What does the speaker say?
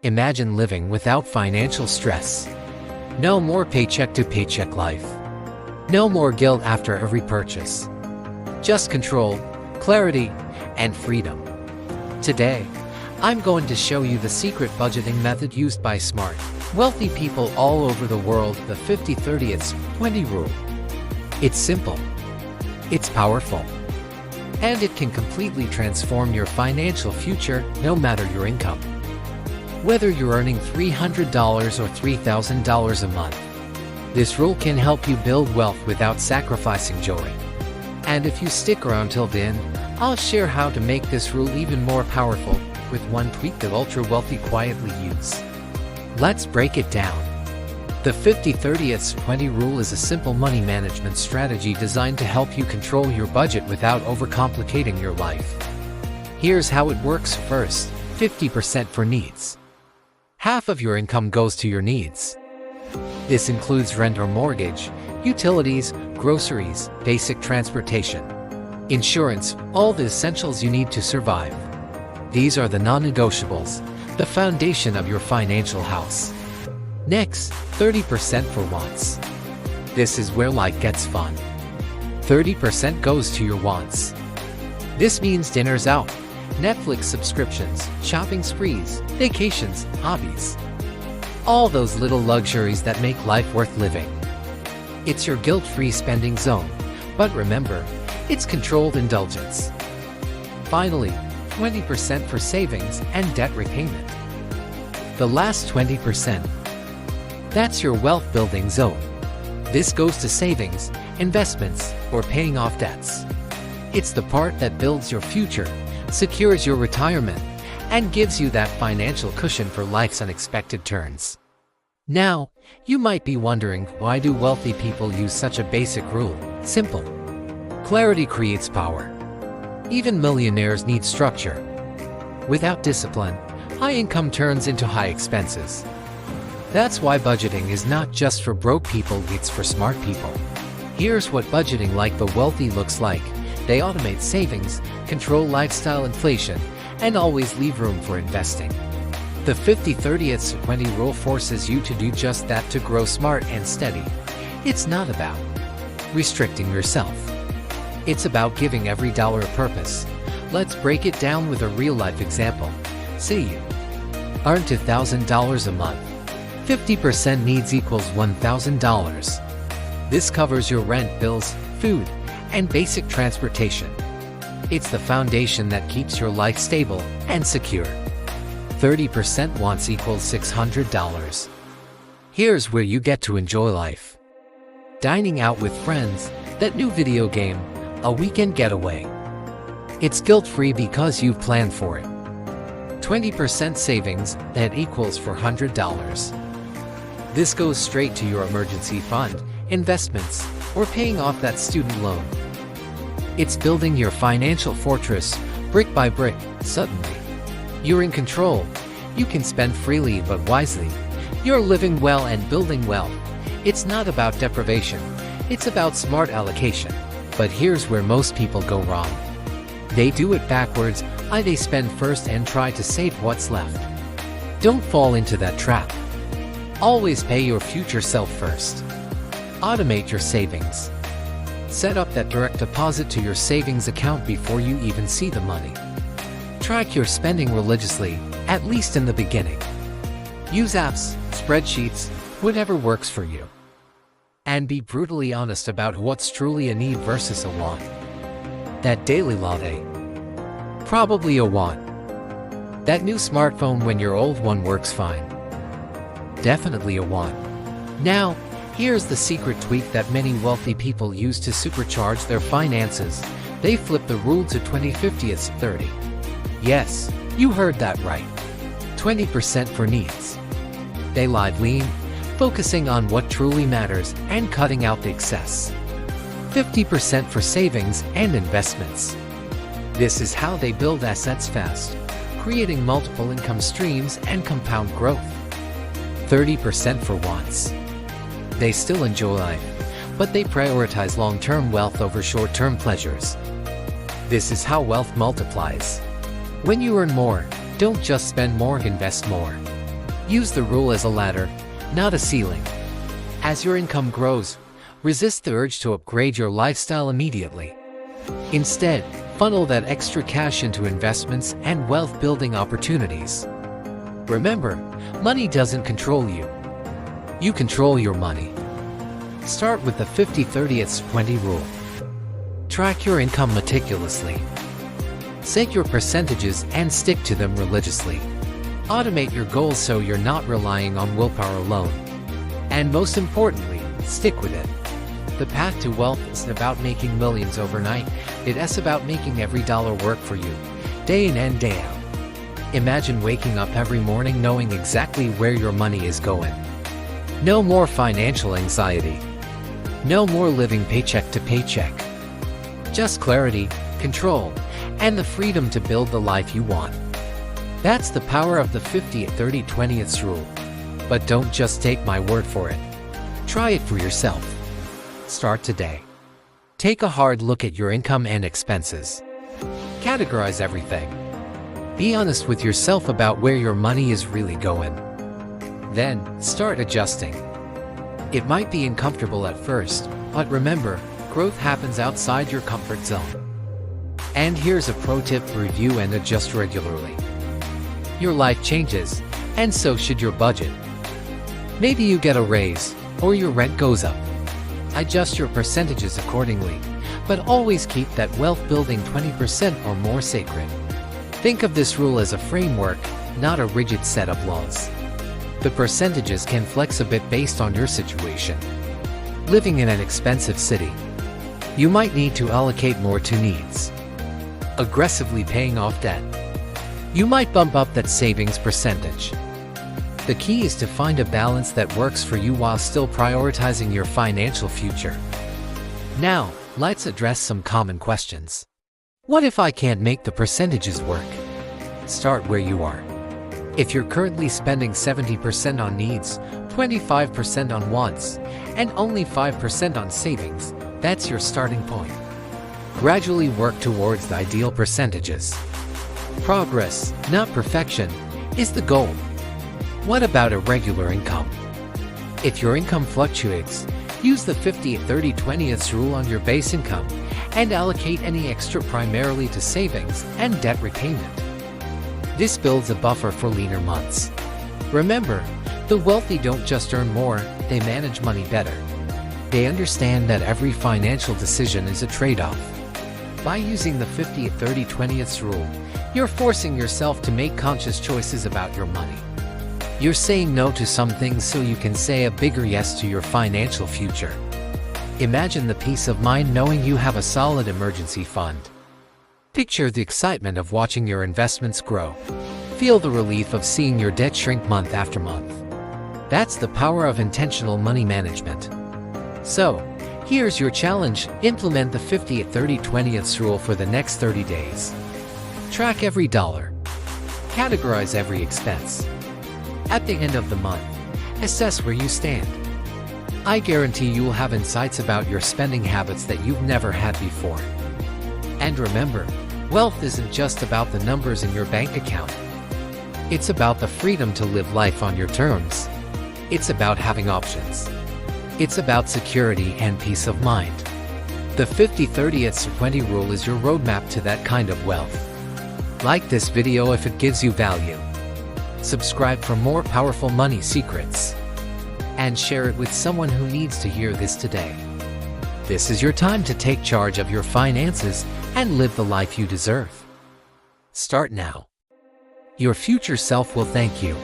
Imagine living without financial stress. No more paycheck-to-paycheck life. No more guilt after every purchase. Just control, clarity, and freedom. Today, I'm going to show you the secret budgeting method used by smart, wealthy people all over the world, the 50-30-20 rule. It's simple. It's powerful. And it can completely transform your financial future, no matter your income. Whether you're earning $300 or $3,000 a month, this rule can help you build wealth without sacrificing joy. And if you stick around till the end, I'll share how to make this rule even more powerful with one tweak that ultra-wealthy quietly use. Let's break it down. The 50-30-20 rule is a simple money management strategy designed to help you control your budget without overcomplicating your life. Here's how it works. First, 50% for needs. Half of your income goes to your needs. This includes rent or mortgage, utilities, groceries, basic transportation, insurance, all the essentials you need to survive. These are the non-negotiables, the foundation of your financial house. Next, 30% for wants. This is where life gets fun. 30% goes to your wants. This means dinners out, Netflix subscriptions, shopping sprees, vacations, hobbies. All those little luxuries that make life worth living. It's your guilt-free spending zone, but remember, it's controlled indulgence. Finally, 20% for savings and debt repayment. The last 20%, that's your wealth-building zone. This goes to savings, investments, or paying off debts. It's the part that builds your future, secures your retirement, and gives you that financial cushion for life's unexpected turns. Now, you might be wondering, why do wealthy people use such a basic rule? Simple. Clarity creates power. Even millionaires need structure. Without discipline, high income turns into high expenses. That's why budgeting is not just for broke people, it's for smart people. Here's what budgeting like the wealthy looks like. They automate savings, control lifestyle inflation, and always leave room for investing. The 50-30-20 rule forces you to do just that, to grow smart and steady. It's not about restricting yourself. It's about giving every dollar a purpose. Let's break it down with a real-life example. Say you earn $2,000 a month. 50% needs equals $1,000. This covers your rent, bills, food, and basic transportation. It's the foundation that keeps your life stable and secure. 30% wants equals $600. Here's where you get to enjoy life. Dining out with friends, that new video game, a weekend getaway. It's guilt-free because you've planned for it. 20% savings, that equals $400. This goes straight to your emergency fund, investments, or paying off that student loan. It's building your financial fortress, brick by brick. Suddenly, you're in control. You can spend freely but wisely. You're living well and building wealth. It's not about deprivation. It's about smart allocation. But here's where most people go wrong. They do it backwards. They spend first and try to save what's left. Don't fall into that trap. Always pay your future self first. Automate your savings. Set up that direct deposit to your savings account before you even see the money. Track your spending religiously, at least in the beginning. Use apps, spreadsheets, whatever works for you. And be brutally honest about what's truly a need versus a want. That daily latte? Probably a want. That new smartphone when your old one works fine? Definitely a want. Now, here's the secret tweak that many wealthy people use to supercharge their finances. They flip the rule to 20-50-30. Yes, you heard that right. 20% for needs. They live lean, focusing on what truly matters and cutting out the excess. 50% for savings and investments. This is how they build assets fast, creating multiple income streams and compound growth. 30% for wants. They still enjoy life, but they prioritize long-term wealth over short-term pleasures. This is how wealth multiplies. When you earn more, don't just spend more, invest more. Use the rule as a ladder, not a ceiling. As your income grows, resist the urge to upgrade your lifestyle immediately. Instead, funnel that extra cash into investments and wealth-building opportunities. Remember, money doesn't control you. You control your money. Start with the 50-30-20 rule. Track your income meticulously. Set your percentages and stick to them religiously. Automate your goals so you're not relying on willpower alone. And most importantly, stick with it. The path to wealth isn't about making millions overnight, it's about making every dollar work for you, day in and day out. Imagine waking up every morning knowing exactly where your money is going. No more financial anxiety. No more living paycheck to paycheck. Just clarity, control, and the freedom to build the life you want. That's the power of the 50-30-20 rule. But don't just take my word for it. Try it for yourself. Start today. Take a hard look at your income and expenses. Categorize everything. Be honest with yourself about where your money is really going. Then, start adjusting. It might be uncomfortable at first, but remember, growth happens outside your comfort zone. And here's a pro tip: review and adjust regularly. Your life changes, and so should your budget. Maybe you get a raise, or your rent goes up. Adjust your percentages accordingly, but always keep that wealth-building 20% or more sacred. Think of this rule as a framework, not a rigid set of laws. The percentages can flex a bit based on your situation. Living in an expensive city, you might need to allocate more to needs. Aggressively paying off debt, you might bump up that savings percentage. The key is to find a balance that works for you while still prioritizing your financial future. Now, let's address some common questions. What if I can't make the percentages work? Start where you are. If you're currently spending 70% on needs, 25% on wants, and only 5% on savings, that's your starting point. Gradually work towards the ideal percentages. Progress, not perfection, is the goal. What about irregular income? If your income fluctuates, use the 50-30-20 rule on your base income and allocate any extra primarily to savings and debt repayment. This builds a buffer for leaner months. Remember, the wealthy don't just earn more, they manage money better. They understand that every financial decision is a trade-off. By using the 50-30-20 rule, you're forcing yourself to make conscious choices about your money. You're saying no to some things so you can say a bigger yes to your financial future. Imagine the peace of mind knowing you have a solid emergency fund. Picture the excitement of watching your investments grow. Feel the relief of seeing your debt shrink month after month. That's the power of intentional money management. So, here's your challenge: implement the 50-30-20 rule for the next 30 days. Track every dollar. Categorize every expense. At the end of the month, assess where you stand. I guarantee you'll have insights about your spending habits that you've never had before. And remember, wealth isn't just about the numbers in your bank account. It's about the freedom to live life on your terms. It's about having options. It's about security and peace of mind. The 50-30-20 rule is your roadmap to that kind of wealth. Like this video if it gives you value. Subscribe for more powerful money secrets. And share it with someone who needs to hear this today. This is your time to take charge of your finances and live the life you deserve. Start now. Your future self will thank you.